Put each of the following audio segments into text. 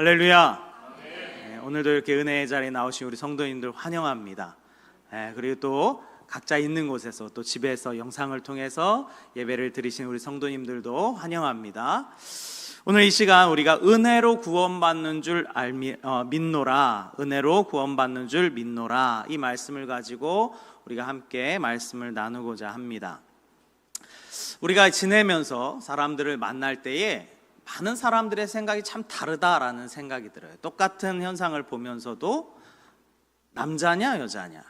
할렐루야. 오늘도 이렇게 은혜의 자리에 나오신 우리 성도님들 환영합니다. 그리고 또 각자 있는 곳에서 또 집에서 영상을 통해서 예배를 드리신 우리 성도님들도 환영합니다. 오늘 이 시간 우리가 은혜로 구원받는 줄 믿노라, 은혜로 구원받는 줄 믿노라, 이 말씀을 가지고 우리가 함께 말씀을 나누고자 합니다. 우리가 지내면서 사람들을 만날 때에 많은 사람들의 생각이 참 다르다라는 생각이 들어요. 똑같은 현상을 보면서도 남자냐 여자냐,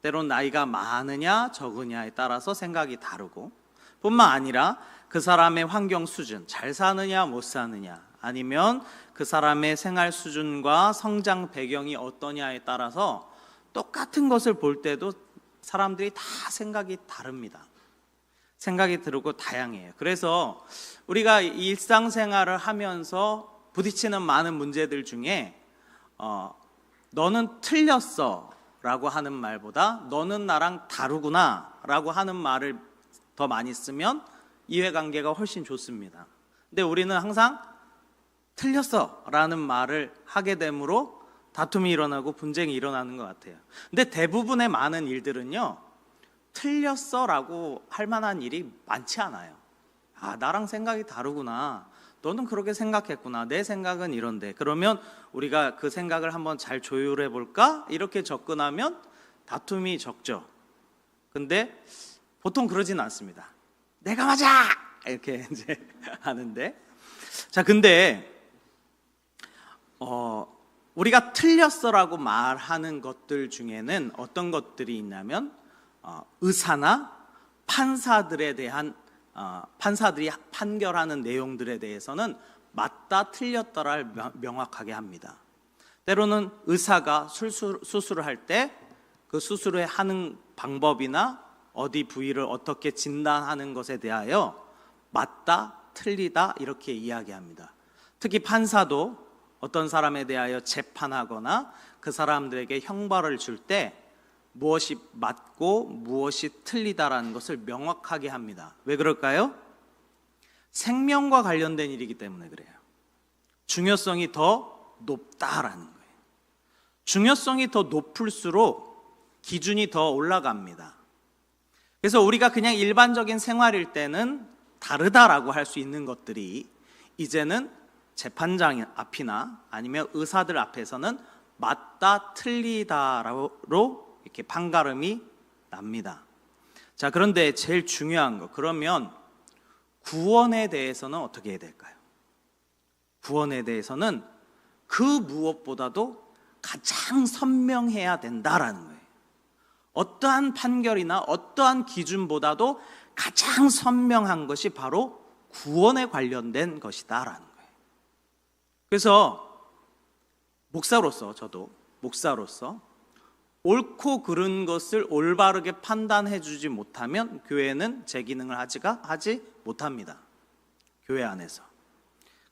때론 나이가 많으냐 적으냐에 따라서 생각이 다르고, 뿐만 아니라 그 사람의 환경 수준, 잘 사느냐 못 사느냐, 아니면 그 사람의 생활 수준과 성장 배경이 어떠냐에 따라서 똑같은 것을 볼 때도 사람들이 다 생각이 다릅니다. 생각이 다르고 다양해요. 그래서 우리가 일상생활을 하면서 부딪히는 많은 문제들 중에 너는 틀렸어 라고 하는 말보다 너는 나랑 다르구나 라고 하는 말을 더 많이 쓰면 이해관계가 훨씬 좋습니다. 근데 우리는 항상 틀렸어 라는 말을 하게 되므로 다툼이 일어나고 분쟁이 일어나는 것 같아요. 근데 대부분의 많은 일들은요, 틀렸어 라고 할 만한 일이 많지 않아요. 나랑 생각이 다르구나, 너는 그렇게 생각했구나, 내 생각은 이런데, 그러면 우리가 그 생각을 한번 잘 조율해 볼까? 이렇게 접근하면 다툼이 적죠. 근데 보통 그러진 않습니다. 내가 맞아! 이렇게 이제 하는데, 자, 근데 우리가 틀렸어라고 말하는 것들 중에는 어떤 것들이 있냐면, 의사나 판사들에 대한 판사들이 판결하는 내용들에 대해서는 맞다 틀렸다를 명확하게 합니다. 때로는 의사가 수술을 할 때 그 수술을 하는 방법이나 어디 부위를 어떻게 진단하는 것에 대하여 맞다 틀리다 이렇게 이야기합니다. 특히 판사도 어떤 사람에 대하여 재판하거나 그 사람들에게 형벌을 줄 때 무엇이 맞고 무엇이 틀리다라는 것을 명확하게 합니다. 왜 그럴까요? 생명과 관련된 일이기 때문에 그래요. 중요성이 더 높다라는 거예요. 중요성이 더 높을수록 기준이 더 올라갑니다. 그래서 우리가 그냥 일반적인 생활일 때는 다르다라고 할 수 있는 것들이 이제는 재판장 앞이나 아니면 의사들 앞에서는 맞다 틀리다로 이렇게 판가름이 납니다. 자, 그런데 제일 중요한 거, 그러면 구원에 대해서는 어떻게 해야 될까요? 구원에 대해서는 그 무엇보다도 가장 선명해야 된다라는 거예요. 어떠한 판결이나 어떠한 기준보다도 가장 선명한 것이 바로 구원에 관련된 것이다라는 거예요. 그래서 저도 목사로서 옳고 그른 것을 올바르게 판단해 주지 못하면 교회는 제 기능을 하지 못합니다. 교회 안에서.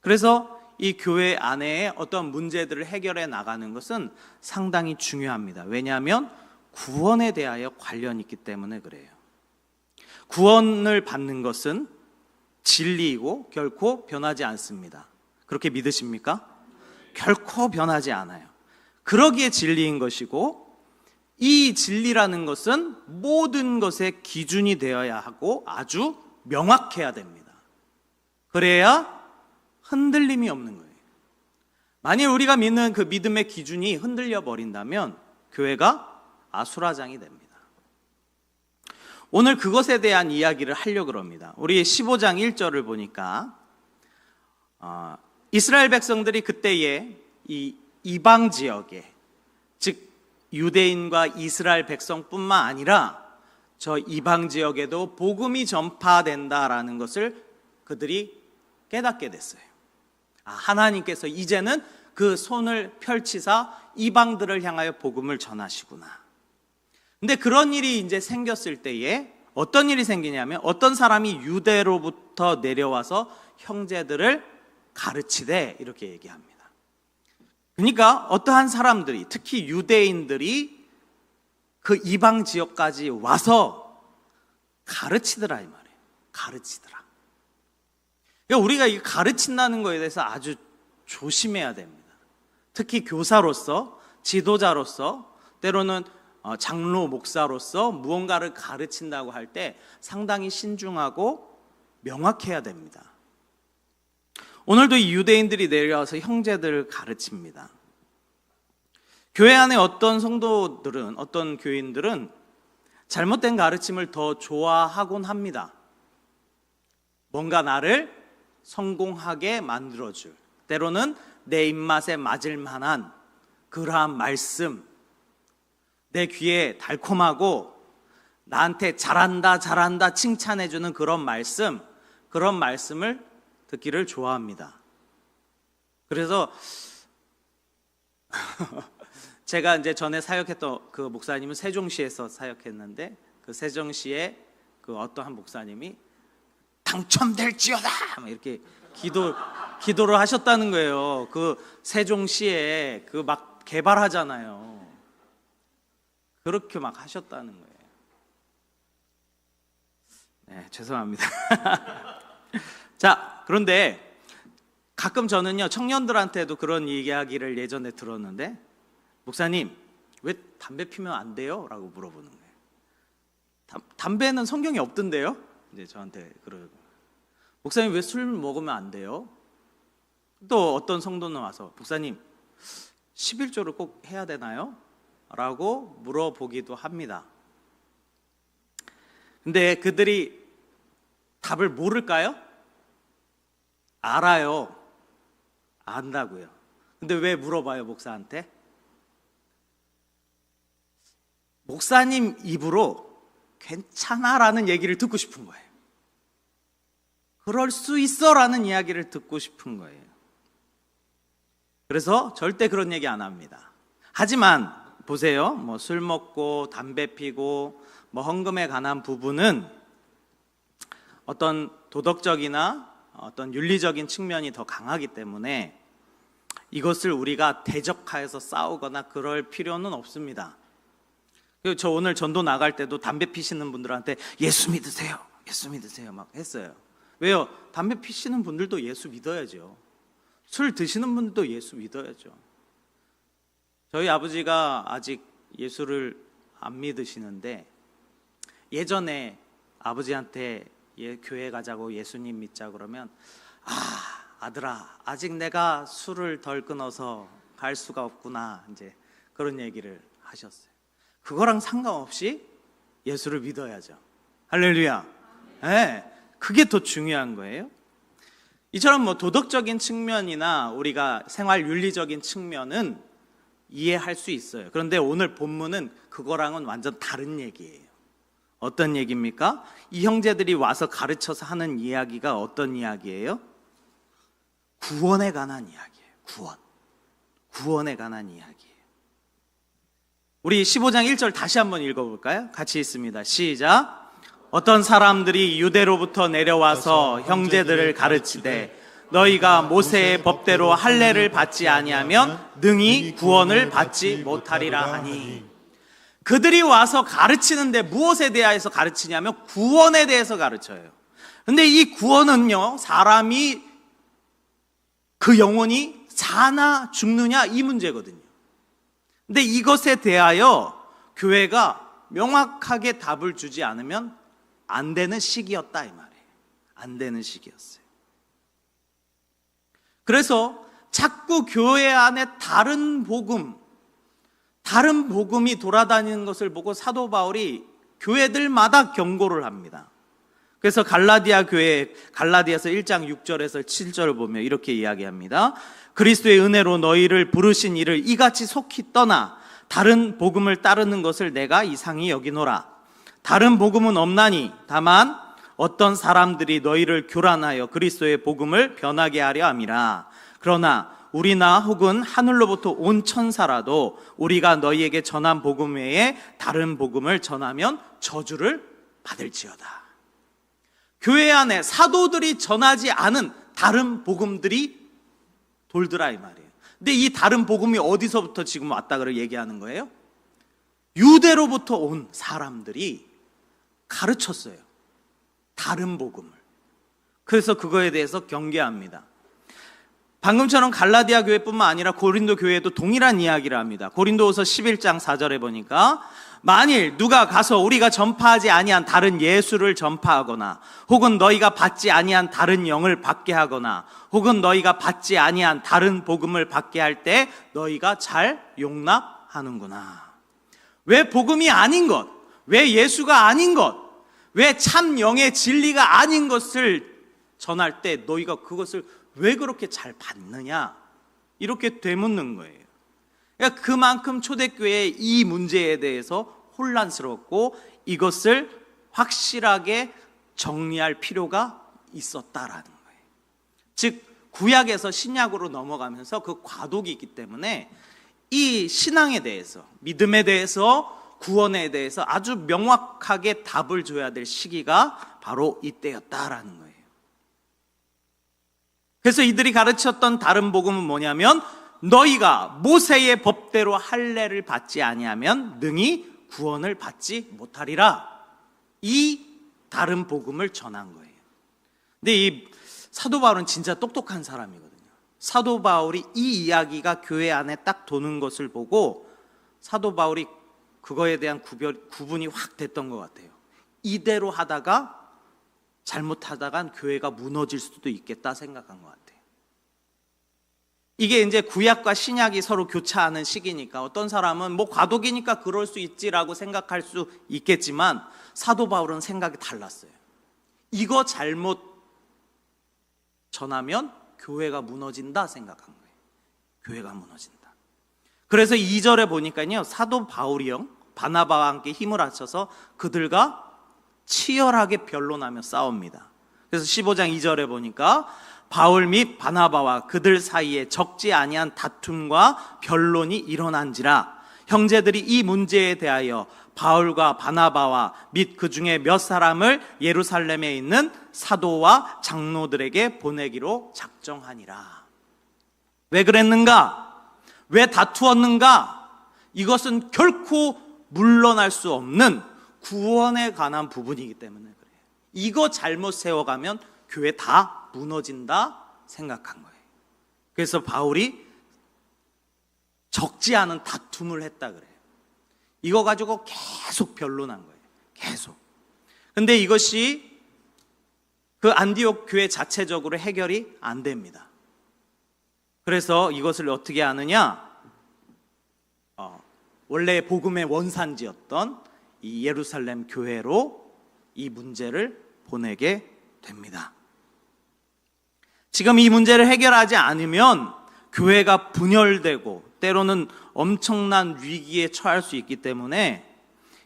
그래서 이 교회 안에 어떤 문제들을 해결해 나가는 것은 상당히 중요합니다. 왜냐하면 구원에 대하여 관련이 있기 때문에 그래요. 구원을 받는 것은 진리이고 결코 변하지 않습니다. 그렇게 믿으십니까? 결코 변하지 않아요. 그러기에 진리인 것이고, 이 진리라는 것은 모든 것의 기준이 되어야 하고 아주 명확해야 됩니다. 그래야 흔들림이 없는 거예요. 만일 우리가 믿는 그 믿음의 기준이 흔들려 버린다면 교회가 아수라장이 됩니다. 오늘 그것에 대한 이야기를 하려고 합니다. 우리 15장 1절을 보니까 이스라엘 백성들이 그때에 이 이방 지역에, 즉 유대인과 이스라엘 백성뿐만 아니라 저 이방 지역에도 복음이 전파된다라는 것을 그들이 깨닫게 됐어요. 하나님께서 이제는 그 손을 펼치사 이방들을 향하여 복음을 전하시구나. 근데 그런 일이 이제 생겼을 때에 어떤 일이 생기냐면, 어떤 사람이 유대로부터 내려와서 형제들을 가르치되, 이렇게 얘기합니다. 그러니까 어떠한 사람들이, 특히 유대인들이 그 이방 지역까지 와서 가르치더라 이 말이에요. 가르치더라. 그러니까 우리가 이 가르친다는 거에 대해서 아주 조심해야 됩니다. 특히 교사로서, 지도자로서, 때로는 장로, 목사로서 무언가를 가르친다고 할 때 상당히 신중하고 명확해야 됩니다. 오늘도 이 유대인들이 내려와서 형제들을 가르칩니다. 교회 안에 어떤 성도들은, 어떤 교인들은 잘못된 가르침을 더 좋아하곤 합니다. 뭔가 나를 성공하게 만들어줄, 때로는 내 입맛에 맞을 만한 그러한 말씀, 내 귀에 달콤하고 나한테 잘한다 잘한다 칭찬해주는 그런 말씀을 듣기를 좋아합니다. 그래서 제가 이제 전에 사역했던 그 목사님은 세종시에서 사역했는데, 그 세종시에 그 어떤 한 목사님이 당첨될지어다 이렇게 기도를 하셨다는 거예요. 그 세종시에 그 막 개발하잖아요. 그렇게 막 하셨다는 거예요. 네, 죄송합니다. 자, 그런데 가끔 저는요, 청년들한테도 그런 이야기를 예전에 들었는데, 목사님, 왜 담배 피면 안 돼요? 라고 물어보는 거예요. 담배는 성경에 없던데요? 이제 저한테 그러고, 목사님, 왜 술 먹으면 안 돼요? 또 어떤 성도는 와서, 목사님, 11조를 꼭 해야 되나요? 라고 물어보기도 합니다. 근데 그들이 답을 모를까요? 알아요. 안다고요. 근데 왜 물어봐요, 목사한테? 목사님 입으로 괜찮아라는 얘기를 듣고 싶은 거예요. 그럴 수 있어라는 이야기를 듣고 싶은 거예요. 그래서 절대 그런 얘기 안 합니다. 하지만 보세요. 뭐 술 먹고 담배 피고 뭐 헌금에 관한 부분은 어떤 도덕적이나 어떤 윤리적인 측면이 더 강하기 때문에 이것을 우리가 대적하여서 싸우거나 그럴 필요는 없습니다. 그리고 저 오늘 전도 나갈 때도 담배 피시는 분들한테 예수 믿으세요, 예수 믿으세요 막 했어요. 왜요? 담배 피시는 분들도 예수 믿어야죠. 술 드시는 분들도 예수 믿어야죠. 저희 아버지가 아직 예수를 안 믿으시는데, 예전에 아버지한테 교회 가자고 예수님 믿자 그러면, 아들아, 아직 내가 술을 덜 끊어서 갈 수가 없구나, 이제 그런 얘기를 하셨어요. 그거랑 상관없이 예수를 믿어야죠. 할렐루야. 네, 그게 더 중요한 거예요. 이처럼 뭐 도덕적인 측면이나 우리가 생활 윤리적인 측면은 이해할 수 있어요. 그런데 오늘 본문은 그거랑은 완전 다른 얘기예요. 어떤 얘기입니까? 이 형제들이 와서 가르쳐서 하는 이야기가 어떤 이야기예요? 구원에 관한 이야기예요. 구원에 관한 이야기예요. 우리 15장 1절 다시 한번 읽어볼까요? 같이 있습니다. 시작. 어떤 사람들이 유대로부터 내려와서 형제들을 가르치되 너희가 모세의 법대로 할례를 받지 아니하면 능히 구원을 받지 못하리라 하니. 그들이 와서 가르치는데 무엇에 대해서 가르치냐면 구원에 대해서 가르쳐요. 근데 이 구원은요, 사람이 그 영혼이 사나 죽느냐 이 문제거든요. 근데 이것에 대하여 교회가 명확하게 답을 주지 않으면 안 되는 시기였다 이 말이에요. 안 되는 시기였어요. 그래서 자꾸 교회 안에 다른 복음이 돌아다니는 것을 보고 사도 바울이 교회들마다 경고를 합니다. 그래서 갈라디아서 1장 6절에서 7절을 보면 이렇게 이야기합니다. 그리스도의 은혜로 너희를 부르신 이를 이같이 속히 떠나 다른 복음을 따르는 것을 내가 이상히 여기노라. 다른 복음은 없나니 다만 어떤 사람들이 너희를 교란하여 그리스도의 복음을 변하게 하려 함이라. 그러나 우리나 혹은 하늘로부터 온 천사라도 우리가 너희에게 전한 복음 외에 다른 복음을 전하면 저주를 받을지어다. 교회 안에 사도들이 전하지 않은 다른 복음들이 돌더라 이 말이에요. 근데 이 다른 복음이 어디서부터 지금 왔다 그러 얘기하는 거예요? 유대로부터 온 사람들이 가르쳤어요. 다른 복음을. 그래서 그거에 대해서 경계합니다. 방금처럼 갈라디아 교회뿐만 아니라 고린도 교회도 동일한 이야기를 합니다. 고린도후서 11장 4절에 보니까 만일 누가 가서 우리가 전파하지 아니한 다른 예수를 전파하거나 혹은 너희가 받지 아니한 다른 영을 받게 하거나 혹은 너희가 받지 아니한 다른 복음을 받게 할 때 너희가 잘 용납하는구나. 왜 복음이 아닌 것, 왜 예수가 아닌 것, 왜 참 영의 진리가 아닌 것을 전할 때 너희가 그것을 왜 그렇게 잘 받느냐, 이렇게 되묻는 거예요. 그러니까 그만큼 초대교회의 이 문제에 대해서 혼란스럽고 이것을 확실하게 정리할 필요가 있었다라는 거예요. 즉 구약에서 신약으로 넘어가면서 그 과도기 있기 때문에 이 신앙에 대해서, 믿음에 대해서, 구원에 대해서 아주 명확하게 답을 줘야 될 시기가 바로 이때였다라는 거예요. 그래서 이들이 가르쳤던 다른 복음은 뭐냐면 너희가 모세의 법대로 할례를 받지 아니하면 능히 구원을 받지 못하리라. 이 다른 복음을 전한 거예요. 근데 이 사도 바울은 진짜 똑똑한 사람이거든요. 사도 바울이 이 이야기가 교회 안에 딱 도는 것을 보고 사도 바울이 그거에 대한 구분이 확 됐던 것 같아요. 이대로 하다가 잘못하다간 교회가 무너질 수도 있겠다 생각한 것 같아요. 이게 이제 구약과 신약이 서로 교차하는 시기니까 어떤 사람은 뭐 과도기니까 그럴 수 있지라고 생각할 수 있겠지만 사도 바울은 생각이 달랐어요. 이거 잘못 전하면 교회가 무너진다 생각한 거예요. 교회가 무너진다. 그래서 2절에 보니까요, 사도 바울이요 바나바와 함께 힘을 합쳐서 그들과 치열하게 변론하며 싸웁니다. 그래서 15장 2절에 보니까 바울 및 바나바와 그들 사이에 적지 아니한 다툼과 변론이 일어난지라 형제들이 이 문제에 대하여 바울과 바나바와 및 그 중에 몇 사람을 예루살렘에 있는 사도와 장로들에게 보내기로 작정하니라. 왜 그랬는가? 왜 다투었는가? 이것은 결코 물러날 수 없는 구원에 관한 부분이기 때문에 그래요. 이거 잘못 세워가면 교회 다 무너진다 생각한 거예요. 그래서 바울이 적지 않은 다툼을 했다 그래요. 이거 가지고 계속 변론한 거예요. 계속. 근데 이것이 그 안디옥 교회 자체적으로 해결이 안 됩니다. 그래서 이것을 어떻게 하느냐? 원래 복음의 원산지였던 이 예루살렘 교회로 이 문제를 보내게 됩니다. 지금 이 문제를 해결하지 않으면 교회가 분열되고 때로는 엄청난 위기에 처할 수 있기 때문에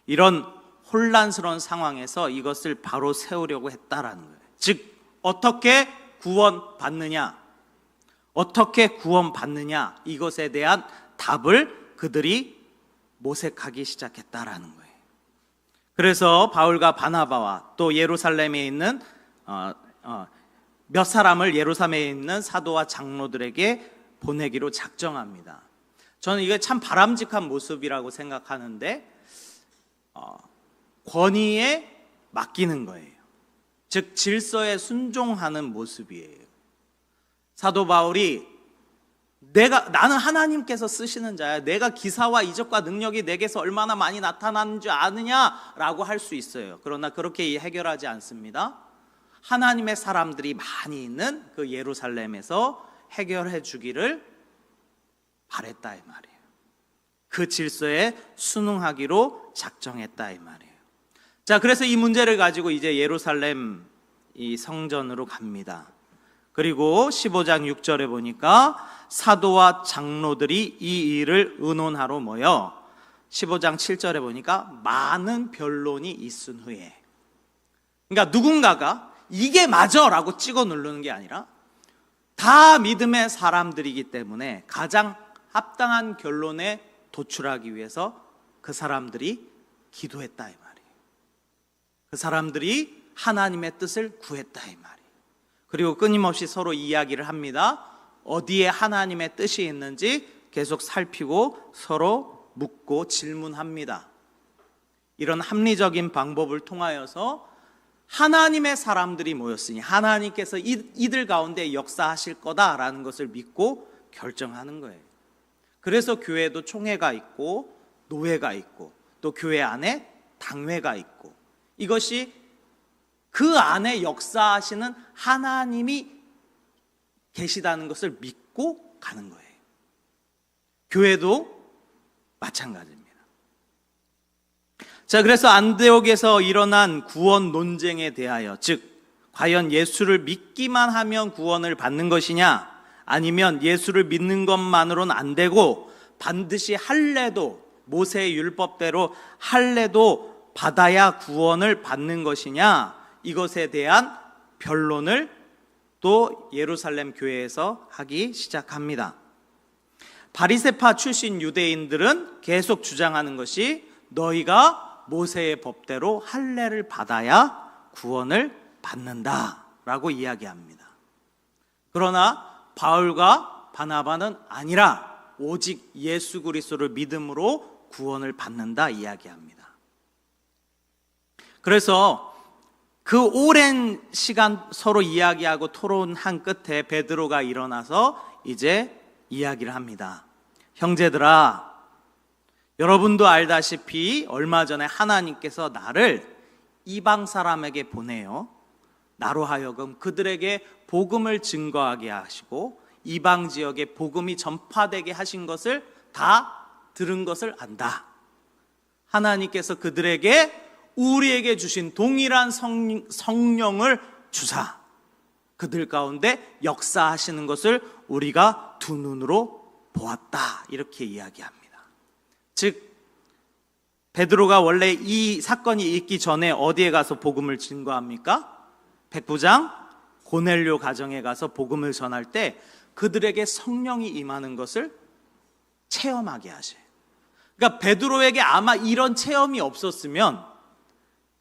이런 혼란스러운 상황에서 이것을 바로 세우려고 했다라는 거예요. 즉 어떻게 구원받느냐, 어떻게 구원받느냐, 이것에 대한 답을 그들이 모색하기 시작했다라는 거예요. 그래서 바울과 바나바와 또 예루살렘에 있는 몇 사람을 예루살렘에 있는 사도와 장로들에게 보내기로 작정합니다. 저는 이게 참 바람직한 모습이라고 생각하는데 권위에 맡기는 거예요. 즉 질서에 순종하는 모습이에요. 사도 바울이 나는 하나님께서 쓰시는 자야, 내가 기사와 이적과 능력이 내게서 얼마나 많이 나타나는 줄 아느냐라고 할 수 있어요. 그러나 그렇게 해결하지 않습니다. 하나님의 사람들이 많이 있는 그 예루살렘에서 해결해 주기를 바랬다 이 말이에요. 그 질서에 순응하기로 작정했다 이 말이에요. 자, 그래서 이 문제를 가지고 이제 예루살렘 이 성전으로 갑니다. 그리고 15장 6절에 보니까 사도와 장로들이 이 일을 의논하러 모여 15장 7절에 보니까 많은 변론이 있은 후에, 그러니까 누군가가 이게 맞아라고 찍어 누르는 게 아니라 다 믿음의 사람들이기 때문에 가장 합당한 결론에 도출하기 위해서 그 사람들이 기도했다 이 말이에요. 그 사람들이 하나님의 뜻을 구했다 이 말이에요. 그리고 끊임없이 서로 이야기를 합니다. 어디에 하나님의 뜻이 있는지 계속 살피고 서로 묻고 질문합니다. 이런 합리적인 방법을 통하여서 하나님의 사람들이 모였으니 하나님께서 이들 가운데 역사하실 거다라는 것을 믿고 결정하는 거예요. 그래서 교회도 총회가 있고 노회가 있고 또 교회 안에 당회가 있고, 이것이 그 안에 역사하시는 하나님이 계시다는 것을 믿고 가는 거예요. 교회도 마찬가지입니다. 자, 그래서 안디옥에서 일어난 구원 논쟁에 대하여, 즉 과연 예수를 믿기만 하면 구원을 받는 것이냐, 아니면 예수를 믿는 것만으로는 안 되고 반드시 할례도, 모세의 율법대로 할례도 받아야 구원을 받는 것이냐, 이것에 대한 변론을 또 예루살렘 교회에서 하기 시작합니다. 바리새파 출신 유대인들은 계속 주장하는 것이 너희가 모세의 법대로 할례를 받아야 구원을 받는다라고 이야기합니다. 그러나 바울과 바나바는 아니라 오직 예수 그리스도를 믿음으로 구원을 받는다 이야기합니다. 그래서 그 오랜 시간 서로 이야기하고 토론한 끝에 베드로가 일어나서 이제 이야기를 합니다. 형제들아, 여러분도 알다시피 얼마 전에 하나님께서 나를 이방 사람에게 보내어 나로 하여금 그들에게 복음을 증거하게 하시고 이방 지역에 복음이 전파되게 하신 것을 다 들은 것을 안다. 하나님께서 그들에게 우리에게 주신 동일한 성령을 주사 그들 가운데 역사하시는 것을 우리가 두 눈으로 보았다. 이렇게 이야기합니다. 즉 베드로가 원래 이 사건이 있기 전에 어디에 가서 복음을 증거합니까? 백부장 고넬료 가정에 가서 복음을 전할 때 그들에게 성령이 임하는 것을 체험하게 하셔요. 그러니까 베드로에게 아마 이런 체험이 없었으면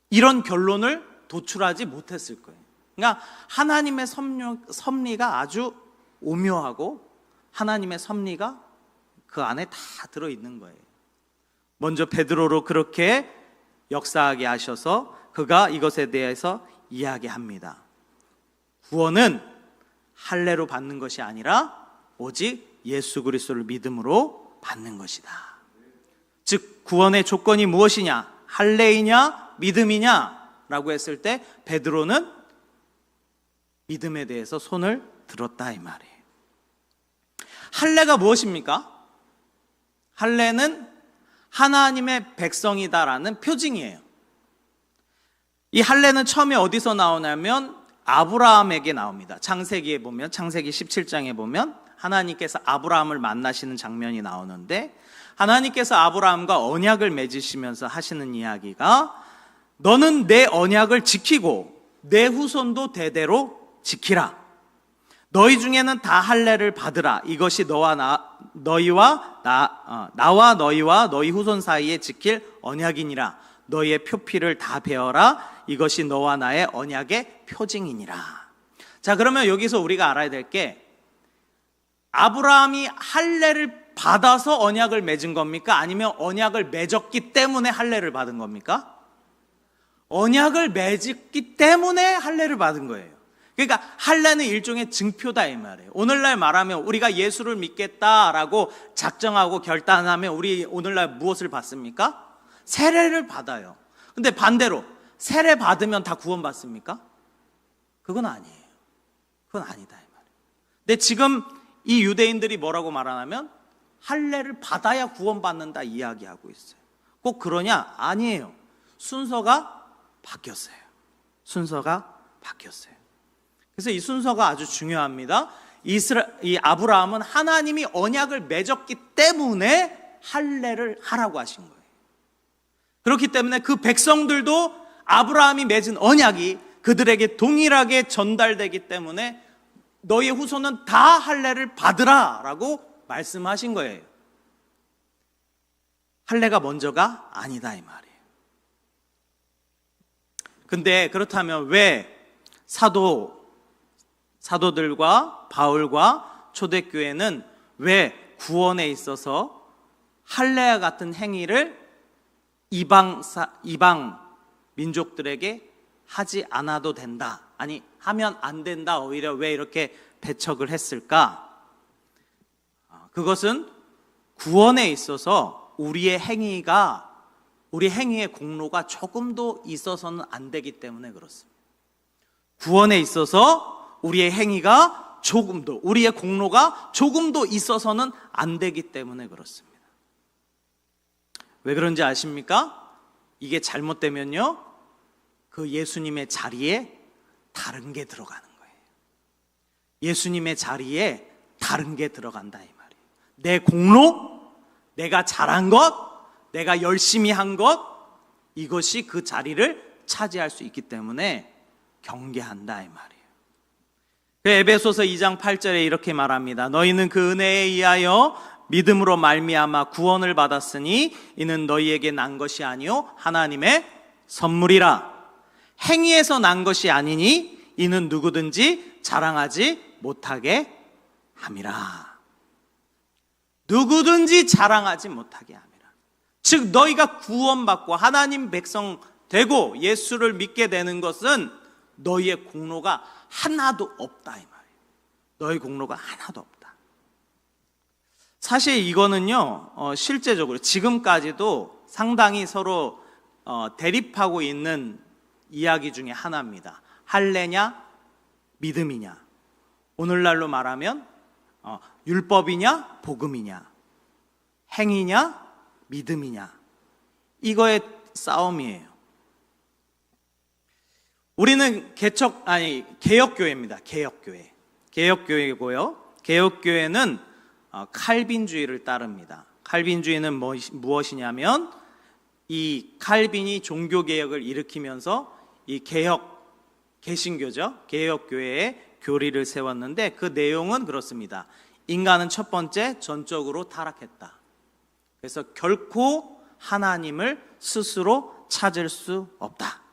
이런 결론을 도출하지 못했을 거예요. 그러니까 하나님의 섭리가 아주 오묘하고 하나님의 섭리가 그 안에 다 들어있는 거예요. 먼저 베드로로 그렇게 역사하게 하셔서 그가 이것에 대해서 이야기합니다. 구원은 할례로 받는 것이 아니라 오직 예수 그리스도를 믿음으로 받는 것이다. 즉 구원의 조건이 무엇이냐? 할례이냐 믿음이냐? 라고 했을 때 베드로는 믿음에 대해서 손을 들었다 이 말이에요. 할례가 무엇입니까? 할례는 하나님의 백성이다라는 표징이에요. 이 할례는 처음에 어디서 나오냐면 아브라함에게 나옵니다. 창세기에 보면, 창세기 17장에 보면 하나님께서 아브라함을 만나시는 장면이 나오는데 하나님께서 아브라함과 언약을 맺으시면서 하시는 이야기가 너는 내 언약을 지키고 내 후손도 대대로 지키라. 너희 중에는 다 할례를 받으라. 이것이 나와 너희와 너희 후손 사이에 지킬 언약이니라. 너희의 표피를 다 베어라. 이것이 너와 나의 언약의 표징이니라. 자, 그러면 여기서 우리가 알아야 될 게 아브라함이 할례를 받아서 언약을 맺은 겁니까? 아니면 언약을 맺었기 때문에 할례를 받은 겁니까? 언약을 맺었기 때문에 할례를 받은 거예요. 그러니까 할례는 일종의 증표다 이 말이에요. 오늘날 말하면 우리가 예수를 믿겠다라고 작정하고 결단하면 우리 오늘날 무엇을 받습니까? 세례를 받아요. 근데 반대로 세례 받으면 다 구원받습니까? 그건 아니에요. 그건 아니다 이 말이에요. 근데 지금 이 유대인들이 뭐라고 말하냐면 할례를 받아야 구원받는다 이야기하고 있어요. 꼭 그러냐? 아니에요. 순서가 바뀌었어요. 순서가 바뀌었어요. 그래서 이 순서가 아주 중요합니다. 이 아브라함은 하나님이 언약을 맺었기 때문에 할례를 하라고 하신 거예요. 그렇기 때문에 그 백성들도 아브라함이 맺은 언약이 그들에게 동일하게 전달되기 때문에 너희 후손은 다 할례를 받으라 라고 말씀하신 거예요. 할례가 먼저가 아니다 이 말이에요. 근데 그렇다면 왜 사도들과 바울과 초대교회는 왜 구원에 있어서 할례와 같은 행위를 이방 민족들에게 하지 않아도 된다, 아니 하면 안 된다, 오히려 왜 이렇게 배척을 했을까? 그것은 구원에 있어서 우리 행위의 공로가 조금도 있어서는 안 되기 때문에 그렇습니다. 구원에 있어서 우리의 행위가 우리의 공로가 조금도 있어서는 안 되기 때문에 그렇습니다. 왜 그런지 아십니까? 이게 잘못되면요, 그 예수님의 자리에 다른 게 들어가는 거예요. 예수님의 자리에 다른 게 들어간다, 이 말이에요. 내 공로, 내가 잘한 것, 내가 열심히 한 것, 이것이 그 자리를 차지할 수 있기 때문에 경계한다, 이 말이에요. 에베소서 2장 8절에 이렇게 말합니다. 너희는 그 은혜에 의하여 믿음으로 말미암아 구원을 받았으니 이는 너희에게 난 것이 아니요 하나님의 선물이라. 행위에서 난 것이 아니니 이는 누구든지 자랑하지 못하게 함이라. 누구든지 자랑하지 못하게 함이라. 즉 너희가 구원받고 하나님 백성 되고 예수를 믿게 되는 것은 너희의 공로가 하나도 없다, 이 말이에요. 너희 공로가 하나도 없다. 사실 이거는요, 실제적으로 지금까지도 상당히 서로 대립하고 있는 이야기 중에 하나입니다. 할례냐 믿음이냐, 오늘날로 말하면 율법이냐 복음이냐, 행위냐 믿음이냐, 이거의 싸움이에요. 우리는 개혁교회입니다. 개혁교회고요. 개혁교회는 칼빈주의를 따릅니다. 칼빈주의는 무엇이냐면 이 칼빈이 종교개혁을 일으키면서 이 개신교죠. 개혁교회의 교리를 세웠는데 그 내용은 그렇습니다. 인간은 첫 번째 전적으로 타락했다. 그래서 결코 하나님을 스스로 찾을 수 없다.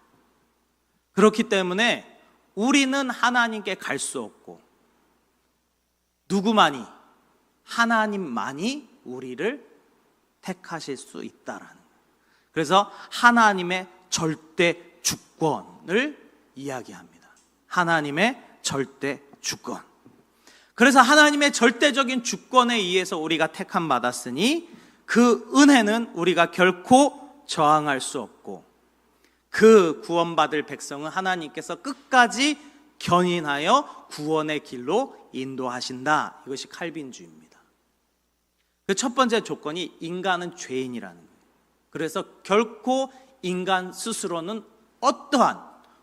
그렇기 때문에 우리는 하나님께 갈 수 없고 누구만이? 하나님만이 우리를 택하실 수 있다라는 거예요. 그래서 하나님의 절대 주권을 이야기합니다. 하나님의 절대 주권. 그래서 하나님의 절대적인 주권에 의해서 우리가 택함 받았으니 그 은혜는 우리가 결코 저항할 수 없고 그 구원받을 백성은 하나님께서 끝까지 견인하여 구원의 길로 인도하신다. 이것이 칼빈주의입니다. 그 첫 번째 조건이 인간은 죄인이라는 거예요. 그래서 결코 인간 스스로는 어떠한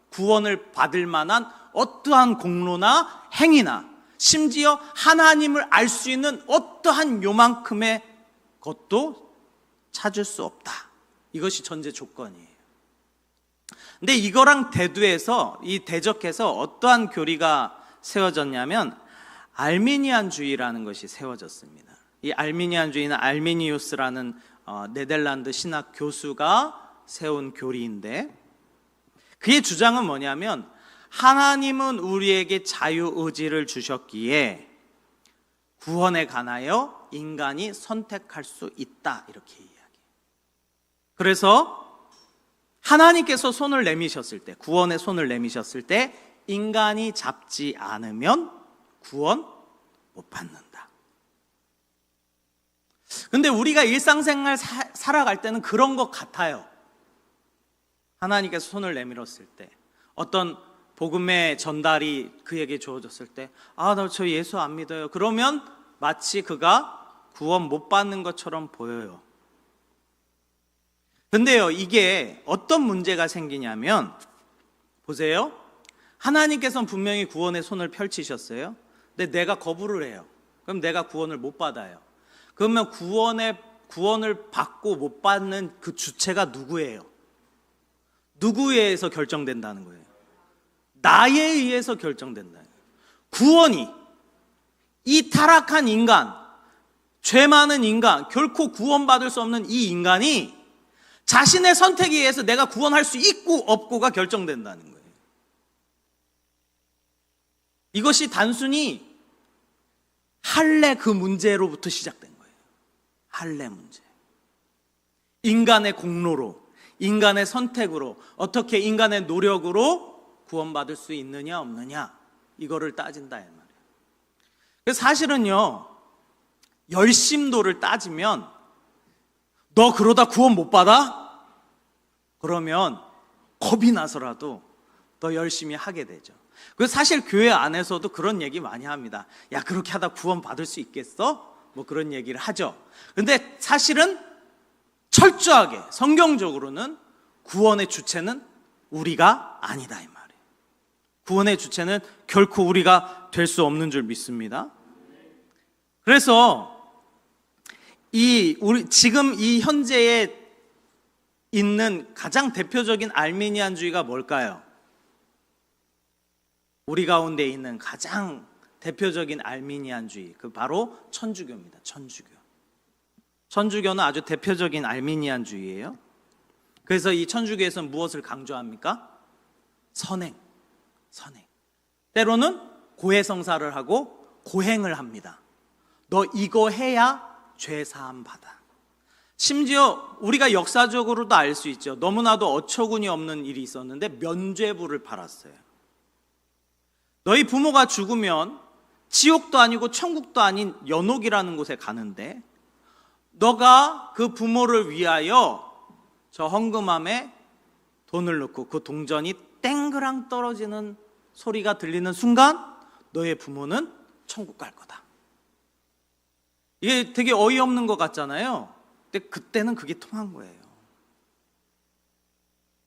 구원을 받을 만한 어떠한 공로나 행위나 심지어 하나님을 알 수 있는 어떠한 요만큼의 것도 찾을 수 없다. 이것이 전제 조건이에요. 근데 이거랑 대적해서 어떠한 교리가 세워졌냐면 알미니안주의라는 것이 세워졌습니다. 이 알미니안주의는 알미니우스라는 네덜란드 신학 교수가 세운 교리인데 그의 주장은 뭐냐면 하나님은 우리에게 자유의지를 주셨기에 구원에 관하여 인간이 선택할 수 있다, 이렇게 이야기해요. 그래서 하나님께서 손을 내미셨을 때, 구원의 손을 내미셨을 때 인간이 잡지 않으면 구원 못 받는다. 근데 우리가 일상생활 살아갈 때는 그런 것 같아요. 하나님께서 손을 내밀었을 때, 어떤 복음의 전달이 그에게 주어졌을 때, 나 저 예수 안 믿어요. 그러면 마치 그가 구원 못 받는 것처럼 보여요. 근데요, 이게 어떤 문제가 생기냐면, 보세요. 하나님께서는 분명히 구원의 손을 펼치셨어요. 근데 내가 거부를 해요. 그럼 내가 구원을 못 받아요. 그러면 구원을 받고 못 받는 그 주체가 누구예요? 누구에 의해서 결정된다는 거예요? 나에 의해서 결정된다. 구원이 이 타락한 인간, 죄 많은 인간, 결코 구원받을 수 없는 이 인간이 자신의 선택에 의해서 내가 구원할 수 있고 없고가 결정된다는 거예요. 이것이 단순히 할례 그 문제로부터 시작된 거예요. 할례 문제. 인간의 공로로, 인간의 선택으로, 어떻게 인간의 노력으로 구원받을 수 있느냐 없느냐, 이거를 따진다 이 말이에요. 그래서 사실은요, 열심도를 따지면 너 그러다 구원 못 받아? 그러면 겁이 나서라도 더 열심히 하게 되죠. 그래서 사실 교회 안에서도 그런 얘기 많이 합니다. 야, 그렇게 하다 구원 받을 수 있겠어? 뭐 그런 얘기를 하죠. 근데 사실은 철저하게 성경적으로는 구원의 주체는 우리가 아니다 이 말이에요. 구원의 주체는 결코 우리가 될 수 없는 줄 믿습니다. 그래서 지금 이 현재에 있는 가장 대표적인 알미니안주의가 뭘까요? 우리 가운데 있는 가장 대표적인 알미니안주의, 그 바로 천주교입니다. 천주교는 아주 대표적인 알미니안주의예요. 그래서 이 천주교에서는 무엇을 강조합니까? 선행. 때로는 고해성사를 하고 고행을 합니다. 너 이거 해야 죄 사함 받아. 심지어 우리가 역사적으로도 알 수 있죠. 너무나도 어처구니 없는 일이 있었는데 면죄부를 팔았어요. 너희 부모가 죽으면 지옥도 아니고 천국도 아닌 연옥이라는 곳에 가는데 너가 그 부모를 위하여 저 헌금함에 돈을 넣고 그 동전이 땡그랑 떨어지는 소리가 들리는 순간 너의 부모는 천국 갈 거다. 이게 되게 어이없는 것 같잖아요. 근데 그때는 그게 통한 거예요.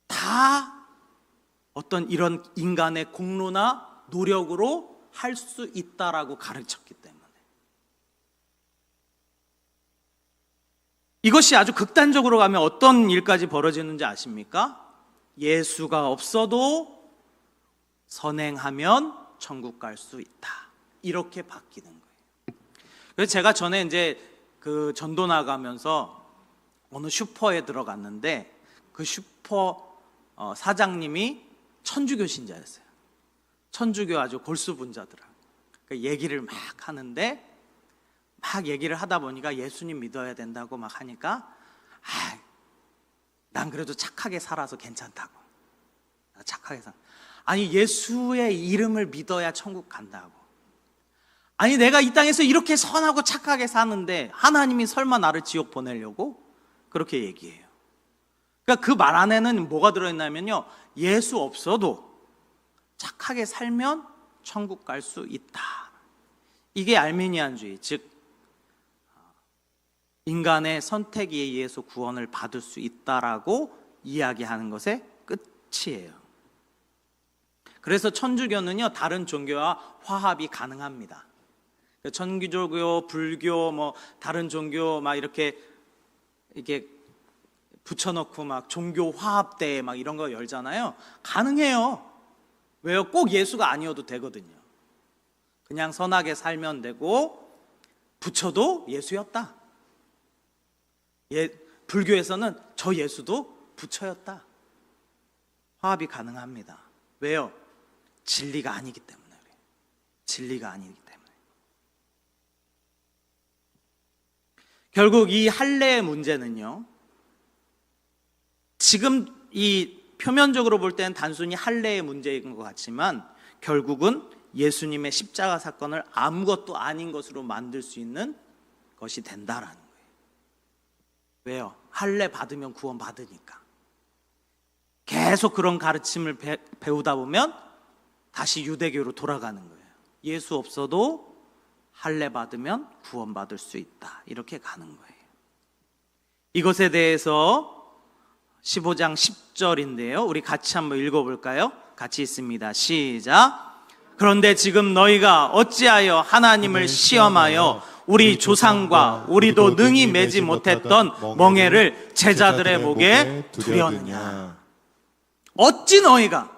다 어떤 이런 인간의 공로나 노력으로 할 수 있다라고 가르쳤기 때문에. 이것이 아주 극단적으로 가면 어떤 일까지 벌어지는지 아십니까? 예수가 없어도 선행하면 천국 갈 수 있다. 이렇게 바뀌는 거예요. 그래서 제가 전에 이제 그 전도 나가면서 어느 슈퍼에 들어갔는데 그 슈퍼 사장님이 천주교 신자였어요. 천주교 아주 골수분자더라고요. 그러니까 얘기를 막 하는데 막 얘기를 하다 보니까 예수님 믿어야 된다고 막 하니까 난 그래도 착하게 살아서 괜찮다고. 착하게 살. 아니 예수의 이름을 믿어야 천국 간다고. 아니 내가 이 땅에서 이렇게 선하고 착하게 사는데 하나님이 설마 나를 지옥 보내려고? 그렇게 얘기해요. 그러니까 그 말 안에는 뭐가 들어있냐면요, 예수 없어도 착하게 살면 천국 갈 수 있다. 이게 알미니안주의, 즉 인간의 선택에 의해서 구원을 받을 수 있다라고 이야기하는 것의 끝이에요. 그래서 천주교는요, 다른 종교와 화합이 가능합니다. 천주교, 불교, 뭐 다른 종교 막 이렇게 붙여놓고 막 종교 화합대 막 이런 거 열잖아요. 가능해요. 왜요? 꼭 예수가 아니어도 되거든요. 그냥 선하게 살면 되고 부처도 예수였다. 불교에서는 저 예수도 부처였다. 화합이 가능합니다. 왜요? 진리가 아니기 때문에. 진리가 아니기 때문에. 결국 이 할례의 문제는요, 지금 이 표면적으로 볼 때는 단순히 할례의 문제인 것 같지만 결국은 예수님의 십자가 사건을 아무것도 아닌 것으로 만들 수 있는 것이 된다라는 거예요. 왜요? 할례 받으면 구원 받으니까. 계속 그런 가르침을 배우다 보면 다시 유대교로 돌아가는 거예요. 예수 없어도 할례 받으면 구원 받을 수 있다. 이렇게 가는 거예요. 이것에 대해서 15장 10절인데요. 우리 같이 한번 읽어볼까요? 같이 있습니다. 시작. 그런데 지금 너희가 어찌하여 하나님을 시험하여 우리 조상과 우리도 능히 매지 못했던 멍에를 제자들의 목에 두려느냐. 어찌 너희가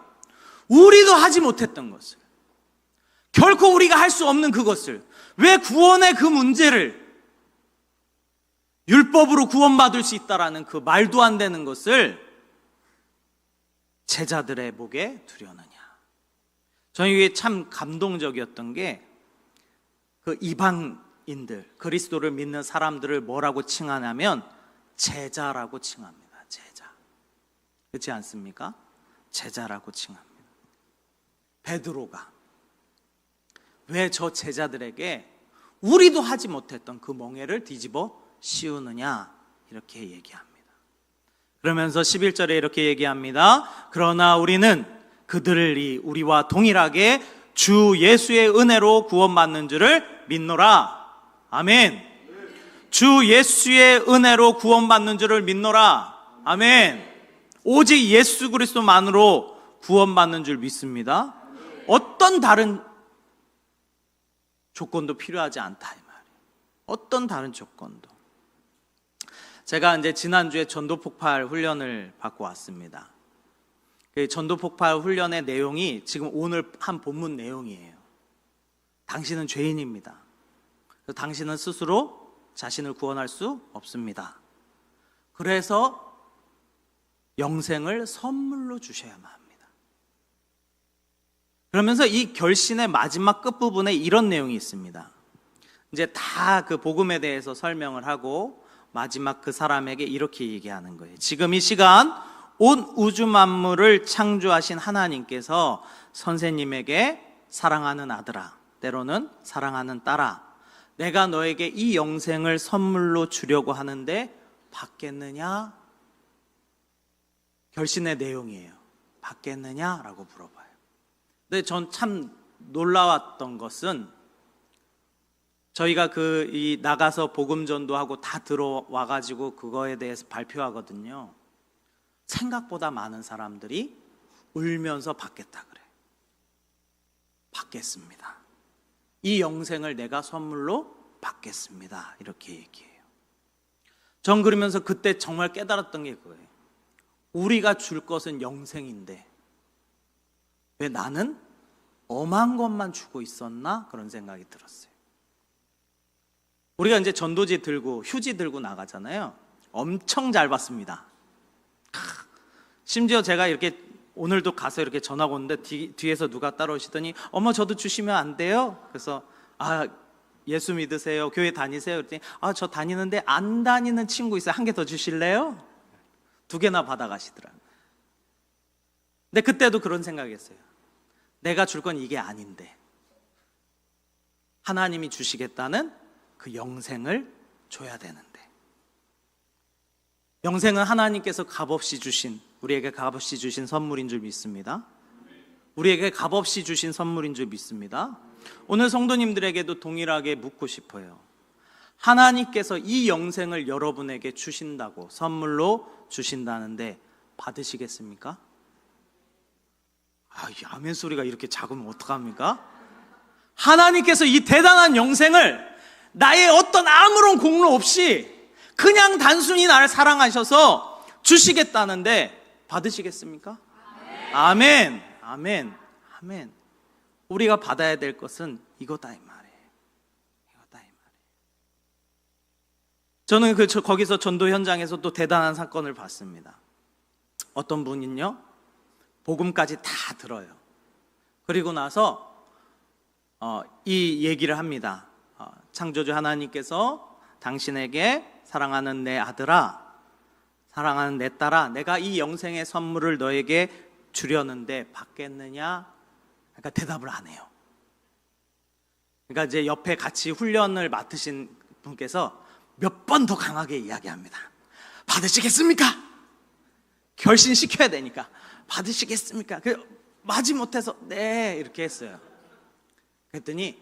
우리도 하지 못했던 것을, 결코 우리가 할 수 없는 그것을, 왜 구원의 그 문제를 율법으로 구원받을 수 있다라는 그 말도 안 되는 것을 제자들의 목에 두려느냐. 저는 이게 참 감동적이었던 게 그 이방인들, 그리스도를 믿는 사람들을 뭐라고 칭하냐면 제자라고 칭합니다. 제자. 그렇지 않습니까? 제자라고 칭합니다. 베드로가 왜 저 제자들에게 우리도 하지 못했던 그 멍에를 뒤집어 씌우느냐 이렇게 얘기합니다. 그러면서 11절에 이렇게 얘기합니다. 그러나 우리는 그들이 우리와 동일하게 주 예수의 은혜로 구원받는 줄을 믿노라. 아멘. 주 예수의 은혜로 구원받는 줄을 믿노라. 아멘. 오직 예수 그리스도만으로 구원받는 줄 믿습니다. 어떤 다른 조건도 필요하지 않다 이 말이에요. 어떤 다른 조건도. 제가 이제 지난주에 전도 폭발 훈련을 받고 왔습니다. 그 전도 폭발 훈련의 내용이 지금 오늘 한 본문 내용이에요. 당신은 죄인입니다. 당신은 스스로 자신을 구원할 수 없습니다. 그래서 영생을 선물로 주셔야만 합니다. 그러면서 이 결신의 마지막 끝부분에 이런 내용이 있습니다. 이제 다 그 복음에 대해서 설명을 하고 마지막 그 사람에게 이렇게 얘기하는 거예요. 지금 이 시간 온 우주 만물을 창조하신 하나님께서 선생님에게 사랑하는 아들아, 때로는 사랑하는 딸아, 내가 너에게 이 영생을 선물로 주려고 하는데 받겠느냐? 결신의 내용이에요. 받겠느냐라고 물어봐요. 근데 전 참 놀라웠던 것은 저희가 나가서 복음 전도하고 다 들어와 가지고 그거에 대해서 발표하거든요. 생각보다 많은 사람들이 울면서 받겠다 그래. 받겠습니다. 이 영생을 내가 선물로 받겠습니다. 이렇게 얘기해요. 전 그러면서 그때 정말 깨달았던 게 그거예요. 우리가 줄 것은 영생인데 왜 나는 엄한 것만 주고 있었나? 그런 생각이 들었어요. 우리가 이제 전도지 들고 휴지 들고 나가잖아요. 엄청 잘 받습니다. 심지어 제가 이렇게 오늘도 가서 이렇게 전화가 오는데 뒤에서 누가 따라오시더니 어머 저도 주시면 안 돼요? 그래서 예수 믿으세요? 교회 다니세요? 그랬더니 저 다니는데 안 다니는 친구 있어요. 한 개 더 주실래요? 2개나 받아가시더라고요. 근데 그때도 그런 생각이었어요. 내가 줄 건 이게 아닌데 하나님이 주시겠다는 그 영생을 줘야 되는데, 영생은 하나님께서 값없이 주신, 우리에게 값없이 주신 선물인 줄 믿습니다. 우리에게 값없이 주신 선물인 줄 믿습니다. 오늘 성도님들에게도 동일하게 묻고 싶어요. 하나님께서 이 영생을 여러분에게 주신다고, 선물로 주신다는데 받으시겠습니까? 이 아멘 소리가 이렇게 작으면 어떡합니까? 하나님께서 이 대단한 영생을 나의 어떤 아무런 공로 없이 그냥 단순히 나를 사랑하셔서 주시겠다는데 받으시겠습니까? 아멘, 아멘, 아멘. 우리가 받아야 될 것은 이거다 이 말이에요. 이거다 이 말이에요. 저는 거기서 전도 현장에서 또 대단한 사건을 봤습니다. 어떤 분은요, 복음까지 다 들어요. 그리고 나서 이 얘기를 합니다. 창조주 하나님께서 당신에게 사랑하는 내 아들아, 사랑하는 내 딸아, 내가 이 영생의 선물을 너에게 주려는데 받겠느냐? 그러니까 대답을 안 해요. 그러니까 이제 옆에 같이 훈련을 맡으신 분께서 몇 번 더 강하게 이야기합니다. 받으시겠습니까? 결신시켜야 되니까. 받으시겠습니까? 마지못해서 네 이렇게 했어요. 그랬더니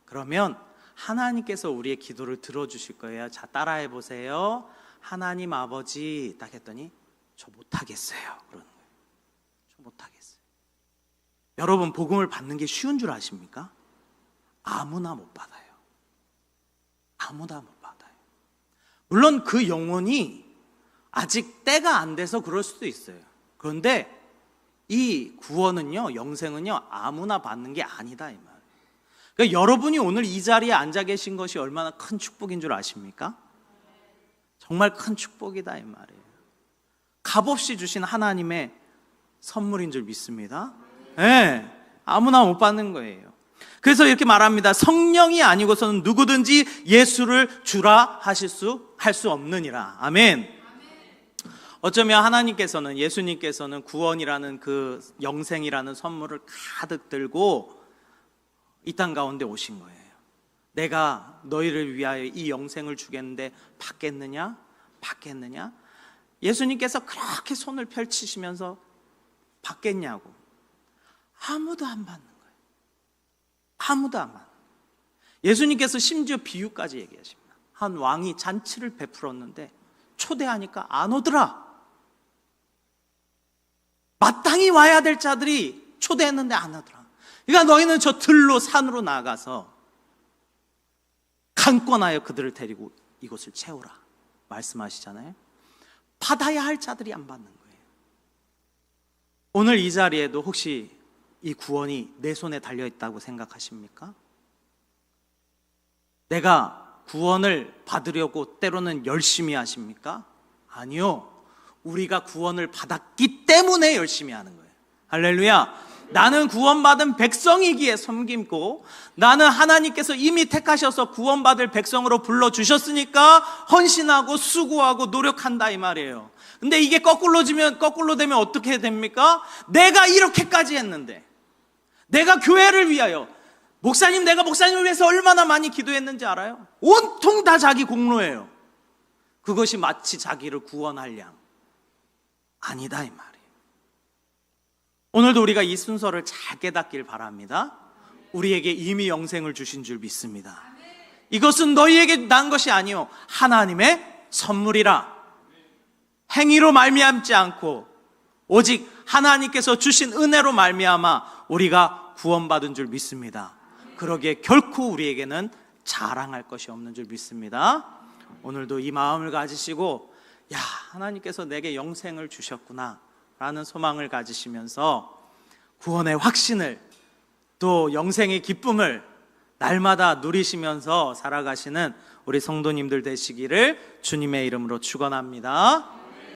그러면 하나님께서 우리의 기도를 들어주실 거예요. 자, 따라해 보세요. 하나님 아버지, 딱 했더니 저 못하겠어요. 그러는 거예요. 저 못하겠어요. 여러분, 복음을 받는 게 쉬운 줄 아십니까? 아무나 못 받아요. 아무나 못 받아요. 물론 그 영혼이 아직 때가 안 돼서 그럴 수도 있어요. 그런데 이 구원은요, 영생은요, 아무나 받는 게 아니다 이 말이에요. 그러니까 여러분이 오늘 이 자리에 앉아 계신 것이 얼마나 큰 축복인 줄 아십니까? 정말 큰 축복이다 이 말이에요. 값없이 주신 하나님의 선물인 줄 믿습니다. 네, 아무나 못 받는 거예요. 그래서 이렇게 말합니다. 성령이 아니고서는 누구든지 예수를 주라 할 수 없느니라. 아멘. 어쩌면 하나님께서는, 예수님께서는 구원이라는 그 영생이라는 선물을 가득 들고 이 땅 가운데 오신 거예요. 내가 너희를 위하여 이 영생을 주겠는데 받겠느냐? 받겠느냐? 예수님께서 그렇게 손을 펼치시면서 받겠냐고. 아무도 안 받는 거예요. 아무도 안 받는 거예요. 예수님께서 심지어 비유까지 얘기하십니다. 한 왕이 잔치를 베풀었는데 초대하니까 안 오더라. 마땅히 와야 될 자들이 초대했는데 안 오더라. 그러니까 너희는 저 들로 산으로 나가서 강권하여 그들을 데리고 이곳을 채우라 말씀하시잖아요. 받아야 할 자들이 안 받는 거예요. 오늘 이 자리에도 혹시 이 구원이 내 손에 달려있다고 생각하십니까? 내가 구원을 받으려고 때로는 열심히 하십니까? 아니요. 우리가 구원을 받았기 때문에 열심히 하는 거예요. 할렐루야. 나는 구원받은 백성이기에 섬김고, 나는 하나님께서 이미 택하셔서 구원받을 백성으로 불러주셨으니까 헌신하고 수고하고 노력한다 이 말이에요. 근데 이게 거꾸로 되면 어떻게 됩니까? 내가 이렇게까지 했는데, 내가 교회를 위하여, 목사님, 내가 목사님을 위해서 얼마나 많이 기도했는지 알아요? 온통 다 자기 공로예요. 그것이 마치 자기를 구원할 양. 아니다 이 말이에요. 오늘도 우리가 이 순서를 잘 깨닫길 바랍니다. 우리에게 이미 영생을 주신 줄 믿습니다. 이것은 너희에게 난 것이 아니요 하나님의 선물이라. 행위로 말미암지 않고 오직 하나님께서 주신 은혜로 말미암아 우리가 구원받은 줄 믿습니다. 그러기에 결코 우리에게는 자랑할 것이 없는 줄 믿습니다. 오늘도 이 마음을 가지시고, 야, 하나님께서 내게 영생을 주셨구나 라는 소망을 가지시면서 구원의 확신을, 또 영생의 기쁨을 날마다 누리시면서 살아가시는 우리 성도님들 되시기를 주님의 이름으로 축원합니다.